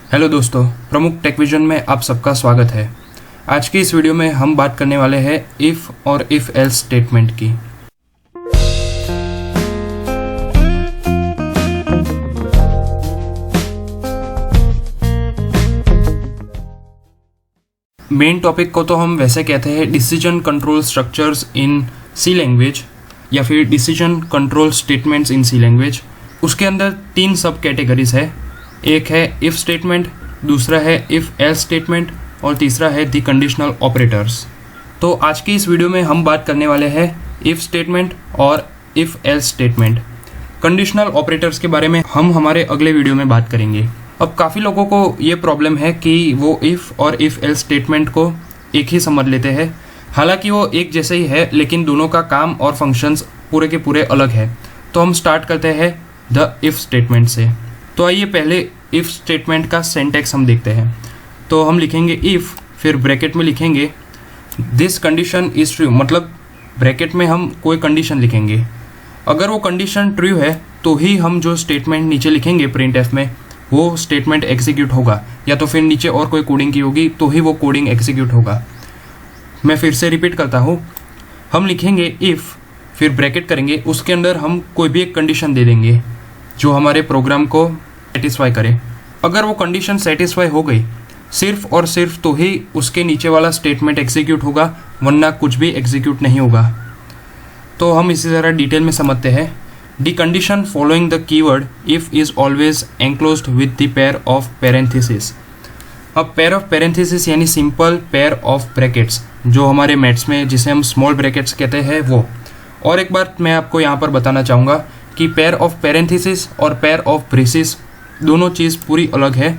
Hello दोस्तों, प्रमुख TechVision में आप सबका स्वागत है। आज की इस वीडियो में हम बात करने वाले हैं इफ़ और इफ़ एल्स स्टेटमेंट की। मेन टॉपिक को तो हम वैसे कहते हैं decision control structures in C language या फिर decision control statements in C language. उसके अंदर 3 सब कैटेगरीज है। एक है इफ़ स्टेटमेंट, दूसरा है इफ़ एल्स स्टेटमेंट और तीसरा है दी कंडीशनल ऑपरेटर्स। तो आज की इस वीडियो में हम बात करने वाले हैं इफ़ स्टेटमेंट और if else statement. Conditional operators के बारे में हम हमारे अगले वीडियो में बात करेंगे। अब काफ़ी लोगों को ये प्रॉब्लम है कि वो इफ़ और इफ़ एल्स स्टेटमेंट को एक ही समझ लेते हैं। हालांकि वो एक जैसे ही है, लेकिन दोनों का काम और फंक्शंस पूरे के पूरे अलग है। तो हम स्टार्ट करते हैं द इफ़ स्टेटमेंट से। तो आइए पहले इफ़ स्टेटमेंट का सिंटैक्स हम देखते हैं। तो हम लिखेंगे इफ़, फिर ब्रैकेट में लिखेंगे दिस कंडीशन इज़ ट्रू, मतलब ब्रैकेट में हम कोई कंडीशन लिखेंगे। अगर वो कंडीशन ट्रू है तो ही हम जो स्टेटमेंट नीचे लिखेंगे प्रिंट एफ में वो स्टेटमेंट एग्जीक्यूट होगा, या तो फिर नीचे और कोई कोडिंग की होगी तो ही वो कोडिंग एग्जीक्यूट होगा। मैं फिर से रिपीट करता हूँ। हम लिखेंगे इफ़, फिर ब्रैकेट करेंगे, उसके अंदर हम कोई भी एक कंडीशन दे देंगे जो हमारे प्रोग्राम को सेटिस्फाई करे। अगर वो कंडीशन सेटिस्फाई हो गई सिर्फ और सिर्फ तो ही उसके नीचे वाला स्टेटमेंट एग्जीक्यूट होगा, वरना कुछ भी एग्जीक्यूट नहीं होगा। तो हम इसी तरह डिटेल में समझते हैं। The condition following the keyword if is always enclosed with the pair of parenthesis. अब पेयर ऑफ पैरेंथेसिस यानी सिंपल पेयर ऑफ ब्रैकेट्स, जो हमारे मैथ्स में जिसे हम स्मॉल ब्रैकेट्स कहते हैं वो। और एक बार मैं आपको यहाँ पर बताना चाहूँगा कि पेयर ऑफ पैरेंथेसिस और पेयर ऑफ ब्रेसिस दोनों चीज़ पूरी अलग है।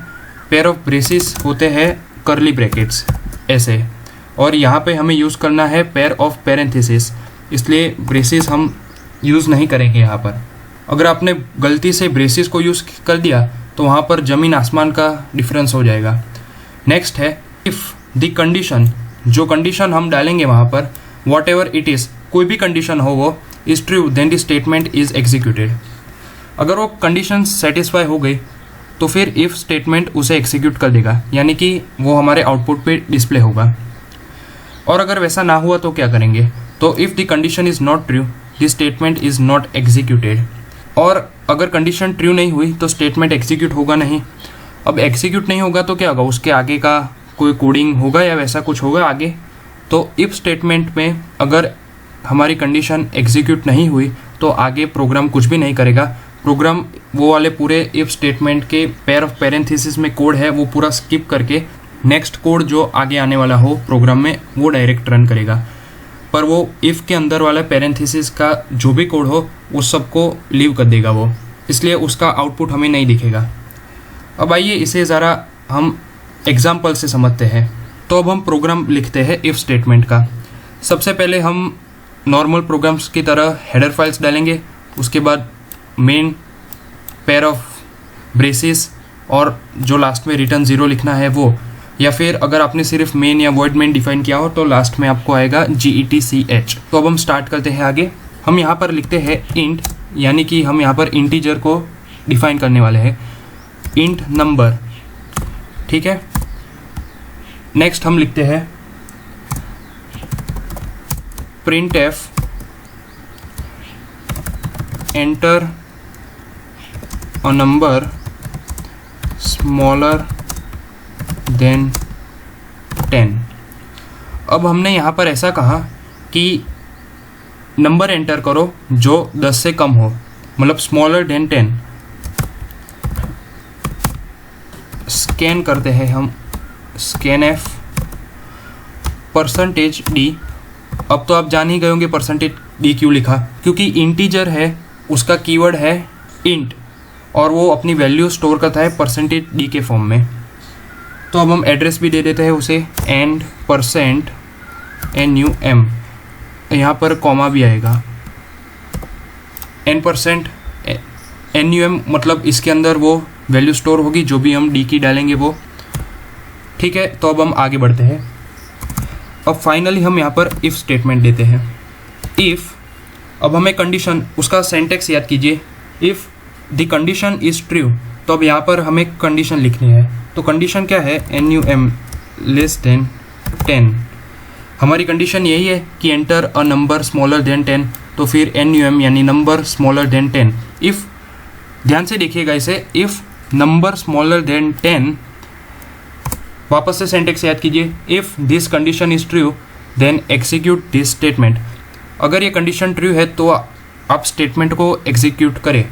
पेयर ऑफ ब्रेसिस होते हैं कर्ली ब्रैकेट्स ऐसे, और यहाँ पे हमें यूज़ करना है पेयर ऑफ पैरेंथेसिस, इसलिए ब्रेसिस हम यूज़ नहीं करेंगे यहाँ पर। अगर आपने गलती से ब्रेसिस को यूज़ कर दिया तो वहाँ पर ज़मीन आसमान का डिफरेंस हो जाएगा। नेक्स्ट है इफ़ द कंडीशन, जो कंडीशन हम डालेंगे वहाँ पर वॉट एवर इट इज़, कोई भी कंडीशन हो वो is true then the statement is executed. अगर वो कंडीशन सेटिस्फाई हो गई तो फिर इफ़ स्टेटमेंट उसे एग्जीक्यूट कर देगा, यानी कि वो हमारे आउटपुट पे डिस्प्ले होगा। और अगर वैसा ना हुआ तो क्या करेंगे? तो if the condition is not true the statement is not executed. और अगर कंडीशन ट्रू नहीं हुई तो स्टेटमेंट एग्जीक्यूट होगा नहीं। अब एग्जीक्यूट नहीं होगा तो क्या होगा? उसके आगे का कोई कोडिंग होगा या वैसा कुछ होगा आगे। तो इफ़ स्टेटमेंट में अगर हमारी कंडीशन एग्जीक्यूट नहीं हुई तो आगे प्रोग्राम कुछ भी नहीं करेगा। प्रोग्राम वो वाले पूरे इफ़ स्टेटमेंट के पेयर ऑफ पैरेंथेसिस में कोड है वो पूरा स्किप करके नेक्स्ट कोड जो आगे आने वाला हो प्रोग्राम में वो डायरेक्ट रन करेगा। पर वो इफ़ के अंदर वाला पैरेंथेसिस का जो भी कोड हो वो सबको लीव कर देगा वो, इसलिए उसका आउटपुट हमें नहीं दिखेगा। अब आइए इसे ज़रा हम एग्जाम्पल से समझते हैं। तो अब हम प्रोग्राम लिखते हैं इफ़ स्टेटमेंट का। सबसे पहले हम नॉर्मल प्रोग्राम्स की तरह हेडर फाइल्स डालेंगे, उसके बाद मेन, पेयर ऑफ ब्रेसिस और जो लास्ट में रिटर्न 0 लिखना है वो, या फिर अगर आपने सिर्फ मेन या वॉइड मेन डिफाइन किया हो तो लास्ट में आपको आएगा GETCH। तो अब हम स्टार्ट करते हैं आगे। हम यहाँ पर लिखते हैं इंट, यानी कि हम यहाँ पर इंटीजर को डिफाइन करने वाले हैं, इंट नंबर, ठीक है। नेक्स्ट हम लिखते हैं print F enter a number smaller than 10। अब हमने यहाँ पर ऐसा कहा कि नंबर एंटर करो जो 10 से कम हो, मतलब स्मॉलर देन 10। स्कैन करते हैं हम, स्कैन एफ %d। अब तो आप जान ही गए होंगे %d क्यों लिखा, क्योंकि इंटीजर है, उसका कीवर्ड है इंट और वो अपनी वैल्यू स्टोर करता है %d के फॉर्म में। तो अब हम एड्रेस भी दे देते हैं उसे, एंड %num, यहाँ पर कॉमा भी आएगा, %num, मतलब इसके अंदर वो वैल्यू स्टोर होगी जो भी हम d की डालेंगे वो, ठीक है। तो अब हम आगे बढ़ते हैं। अब फाइनली हम यहाँ पर इफ़ स्टेटमेंट देते हैं। इफ़, अब हमें कंडीशन, उसका सेंटेक्स याद कीजिए, if the condition is true, तो अब यहाँ पर हमें कंडीशन लिखनी है। तो कंडीशन क्या है, NUM लेस देन 10। हमारी कंडीशन यही है कि enter a number smaller than 10, तो फिर NUM यानी नंबर स्मॉलर देन 10। इफ़, ध्यान से देखिएगा इसे, इफ़ नंबर स्मॉलर देन 10, वापस से सेंटेक्स याद कीजिए, if this condition is true then execute this statement. अगर ये कंडीशन ट्रू है तो आप स्टेटमेंट को एग्जीक्यूट करें।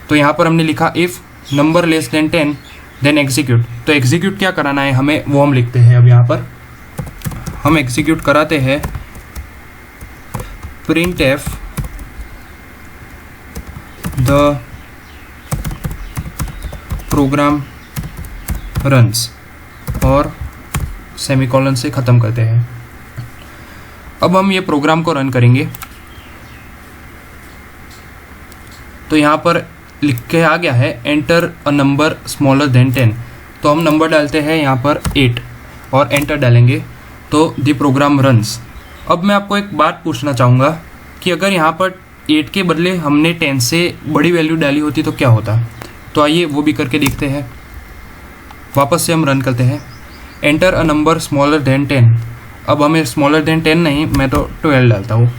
तो यहाँ पर हमने लिखा if number less than 10 then execute. तो एग्जीक्यूट क्या कराना है हमें, वो हम लिखते हैं। अब यहाँ पर हम एग्जीक्यूट कराते हैं printf द प्रोग्राम रन्स और सेमीकोलन से ख़त्म करते हैं। अब हम ये प्रोग्राम को रन करेंगे तो यहाँ पर लिख के आ गया है enter a number smaller than 10। तो हम नंबर डालते हैं यहाँ पर 8 और एंटर डालेंगे तो द प्रोग्राम रन्स। अब मैं आपको एक बात पूछना चाहूँगा कि अगर यहाँ पर 8 के बदले हमने 10 से बड़ी वैल्यू डाली होती तो क्या होता। तो आइए वो भी करके देखते हैं। वापस से हम रन करते हैं, enter a number smaller than 10। अब हमें स्मॉलर देन 10 नहीं, मैं तो 12 डालता हूँ।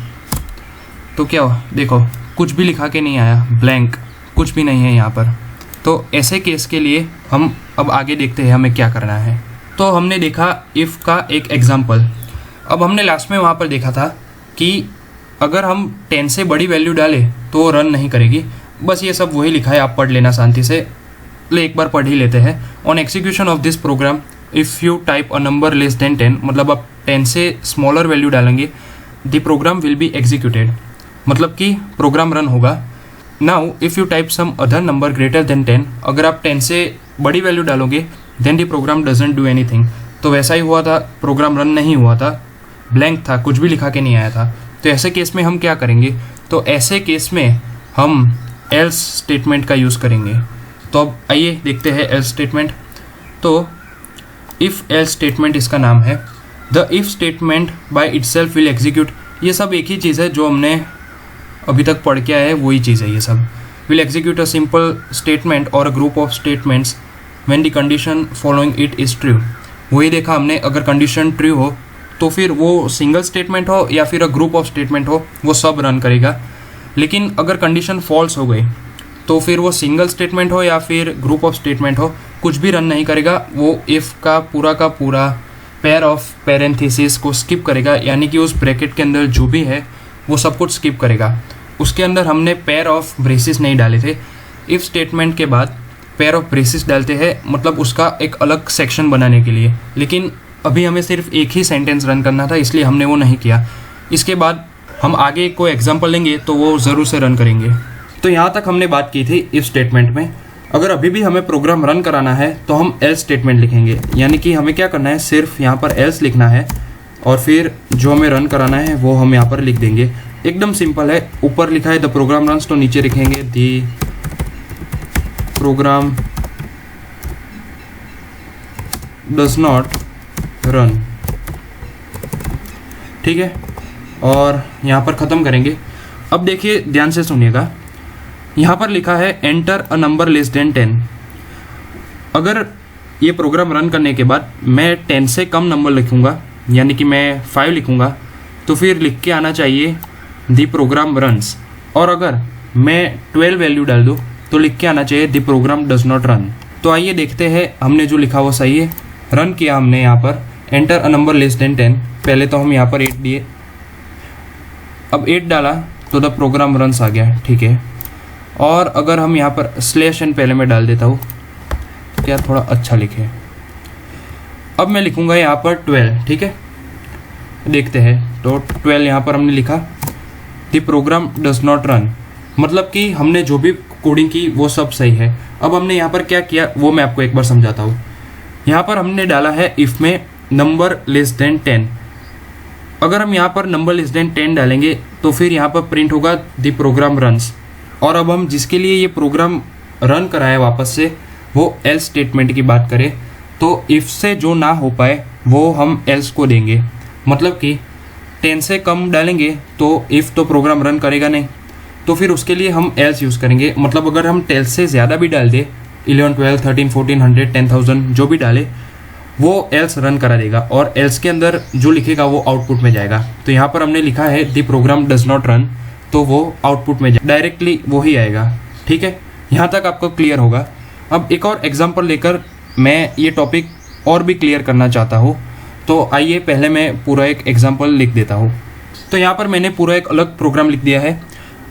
तो क्या हुआ, देखो कुछ भी लिखा के नहीं आया, ब्लैंक, कुछ भी नहीं है यहाँ पर। तो ऐसे केस के लिए हम अब आगे देखते हैं हमें क्या करना है। तो हमने देखा इफ़ का एक एग्जाम्पल। अब हमने लास्ट में वहाँ पर देखा था कि अगर हम 10 से बड़ी वैल्यू डालें तो वो रन नहीं करेगी। बस ये सब वही लिखा है, आप पढ़ लेना शांति से। एक बार पढ़ ही लेते हैं। On execution of this program if you type a number less than 10, मतलब आप 10 से स्मॉलर वैल्यू डालेंगे, the program will be executed, मतलब कि प्रोग्राम रन होगा। Now if you type some other number greater than 10, अगर आप 10 से बड़ी वैल्यू डालोगे then the program doesn't do anything. तो वैसा ही हुआ था, प्रोग्राम रन नहीं हुआ था, ब्लैंक था, कुछ भी लिखा के नहीं आया था। तो ऐसे केस में हम क्या करेंगे, तो ऐसे केस में हम एल्स स्टेटमेंट का यूज़ करेंगे। तो अब आइए देखते हैं एल्स स्टेटमेंट। तो इफ़ एल्स स्टेटमेंट इसका नाम है। The if statement by itself will execute. ये सब एक ही चीज़ है जो हमने अभी तक पढ़ के आए हैं, वही चीज़ है ये सब। Will execute a simple statement और a group of statements when the condition following it is true. वही देखा हमने, अगर कंडीशन ट्रू हो तो फिर वो सिंगल स्टेटमेंट हो या फिर अ ग्रुप ऑफ स्टेटमेंट हो, वो सब रन करेगा। लेकिन अगर कंडीशन फॉल्स हो गई तो फिर वो सिंगल स्टेटमेंट हो या फिर ग्रुप ऑफ स्टेटमेंट हो, कुछ भी रन नहीं करेगा। वो इफ़ का पूरा पेयर ऑफ पैरेंथेसिस को स्किप करेगा, यानी कि उस ब्रैकेट के अंदर जो भी है वो सब कुछ स्किप करेगा। उसके अंदर हमने पेयर ऑफ ब्रेसिस नहीं डाले थे। इफ़ स्टेटमेंट के बाद पेयर ऑफ ब्रेसिस डालते हैं, मतलब उसका एक अलग सेक्शन बनाने के लिए। लेकिन अभी हमें सिर्फ एक ही सेंटेंस रन करना था, इसलिए हमने वो नहीं किया। इसके बाद हम आगे कोई एग्जाम्पल लेंगे तो वो ज़रूर से रन करेंगे। तो यहाँ तक हमने बात की थी इफ़ स्टेटमेंट में। अगर अभी भी हमें प्रोग्राम रन कराना है तो हम एल्स स्टेटमेंट लिखेंगे, यानी कि हमें क्या करना है, सिर्फ यहाँ पर एल्स लिखना है और फिर जो हमें रन कराना है वो हम यहाँ पर लिख देंगे। एकदम सिंपल है। ऊपर लिखा है द प्रोग्राम रन्स, तो नीचे लिखेंगे the program does not run. ठीक है, और यहाँ पर ख़त्म करेंगे। अब देखिए, ध्यान से सुनिएगा, यहाँ पर लिखा है enter a number less than 10। अगर ये प्रोग्राम रन करने के बाद मैं 10 से कम नंबर लिखूँगा, यानी कि मैं 5 लिखूँगा, तो फिर लिख के आना चाहिए द प्रोग्राम रन्स। और अगर मैं 12 वैल्यू डाल दूँ तो लिख के आना चाहिए the program does not run. तो आइए देखते हैं हमने जो लिखा वो सही है। रन किया हमने यहाँ पर enter a number less than 10। पहले तो हम यहाँ पर 8 दिए, अब 8 डाला तो द प्रोग्राम रन्स आ गया। ठीक है, और अगर हम यहाँ पर /n पहले मैं डाल देता हूँ, क्या थोड़ा अच्छा लिखे। अब मैं लिखूँगा यहाँ पर 12। ठीक है, देखते हैं। तो 12 यहाँ पर हमने लिखा, the program does not run, मतलब कि हमने जो भी कोडिंग की वो सब सही है। अब हमने यहाँ पर क्या किया वो मैं आपको एक बार समझाता हूँ। यहाँ पर हमने डाला है इफ़ में नंबर लेस देन 10। अगर हम यहाँ पर नंबर लेस देन 10 डालेंगे तो फिर यहाँ पर प्रिंट होगा द प्रोग्राम रन्स। और अब हम जिसके लिए ये प्रोग्राम रन कराए वापस से, वो एल्स स्टेटमेंट की बात करें तो इफ़ से जो ना हो पाए वो हम एल्स को देंगे। मतलब कि 10 से कम डालेंगे तो इफ़ तो प्रोग्राम रन करेगा नहीं, तो फिर उसके लिए हम एल्स यूज़ करेंगे। मतलब अगर हम 10 से ज़्यादा भी डाल दें 11, 12, 13, 14, 100, 10,000 जो भी डाले वो एल्स रन करा देगा और एल्स के अंदर जो लिखेगा वो आउटपुट में जाएगा। तो यहाँ पर हमने लिखा है the program does not run, तो वो आउटपुट में डायरेक्टली वो ही आएगा। ठीक है, यहाँ तक आपको क्लियर होगा। अब एक और एग्जांपल लेकर मैं ये टॉपिक और भी क्लियर करना चाहता हूँ, तो आइए पहले मैं पूरा एक एग्जांपल लिख देता हूँ। तो यहाँ पर मैंने पूरा एक अलग प्रोग्राम लिख दिया है।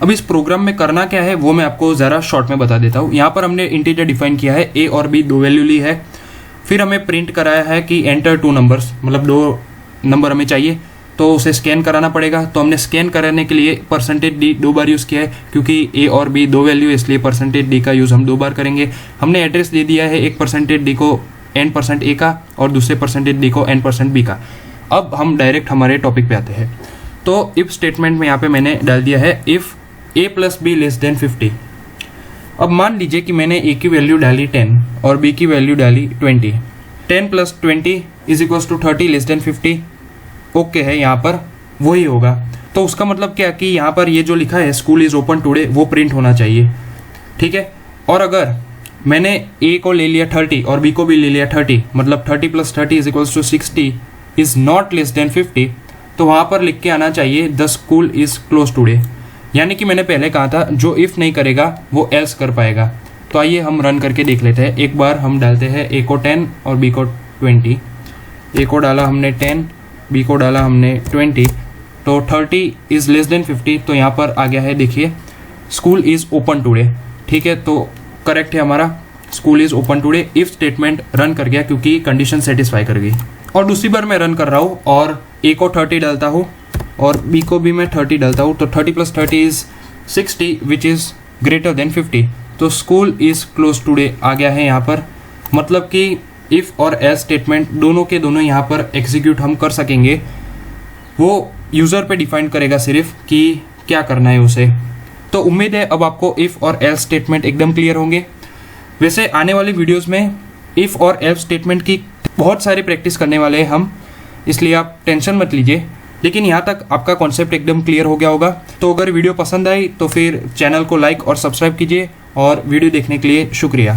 अब इस प्रोग्राम में करना क्या है वो मैं आपको ज़रा शॉर्ट में बता देता हूँ। यहाँ पर हमने इंटीजर डिफाइन किया है, ए और बी 2 वैल्यू ली है। फिर हमें प्रिंट कराया है कि एंटर 2 नंबर्स, मतलब 2 नंबर हमें चाहिए, तो उसे स्कैन कराना पड़ेगा। तो हमने स्कैन कराने के लिए %d 2 बार यूज़ किया है, क्योंकि ए और बी 2 वैल्यू है इसलिए %d का यूज़ हम 2 बार करेंगे। हमने एड्रेस दे दिया है, एक %d को n% a का और दूसरे %d को n%b का। अब हम डायरेक्ट हमारे टॉपिक पे आते हैं। तो इफ स्टेटमेंट में यहाँ पे मैंने डाल दिया है इफ a + b < 50। अब मान लीजिए कि मैंने a की वैल्यू डाली 10 और b की वैल्यू डाली 20। 10 + 20 = 30 < 50। ओके है, यहाँ पर वही होगा। तो उसका मतलब क्या कि यहाँ पर ये जो लिखा है स्कूल इज़ ओपन टुडे वो प्रिंट होना चाहिए। ठीक है, और अगर मैंने a को ले लिया 30 और b को भी ले लिया 30, मतलब 30 + 30 = 60 इज़ नॉट लेस देन 50, तो वहाँ पर लिख के आना चाहिए the school is close today. यानी कि मैंने पहले कहा था जो इफ़ नहीं करेगा वो एल्स कर पाएगा। तो आइए हम रन करके देख लेते हैं। एक बार हम डालते हैं a को 10 और b को 20। a को डाला हमने 10, b को डाला हमने 20, तो 30 इज़ लेस देन 50। तो यहाँ पर आ गया है, देखिए स्कूल इज़ ओपन टुडे। ठीक है, तो करेक्ट है हमारा, school is open today. If statement run कर गया क्योंकि कंडीशन सेटिस्फाई कर गई। और दूसरी बार मैं रन कर रहा हूँ और a को 30 डालता हूँ और b को भी मैं 30 डालता हूँ, तो 30 + 30 is 60 which is greater than 50। तो स्कूल इज़ क्लोज टुडे आ गया है यहाँ पर। मतलब कि इफ़ और एल्स स्टेटमेंट दोनों के दोनों यहाँ पर एग्जीक्यूट हम कर सकेंगे। वो यूज़र पे डिफाइन करेगा सिर्फ कि क्या करना है उसे। तो उम्मीद है अब आपको इफ़ और एल्स स्टेटमेंट एकदम क्लियर होंगे। वैसे आने वाली वीडियोज़ में इफ़ और एल्स स्टेटमेंट की बहुत सारी प्रैक्टिस करने वाले हैं हम, इसलिए आप टेंशन मत लीजिए। लेकिन यहाँ तक आपका कॉन्सेप्ट एकदम क्लियर हो गया होगा। तो अगर वीडियो पसंद आई तो फिर चैनल को लाइक और सब्सक्राइब कीजिए और वीडियो देखने के लिए शुक्रिया।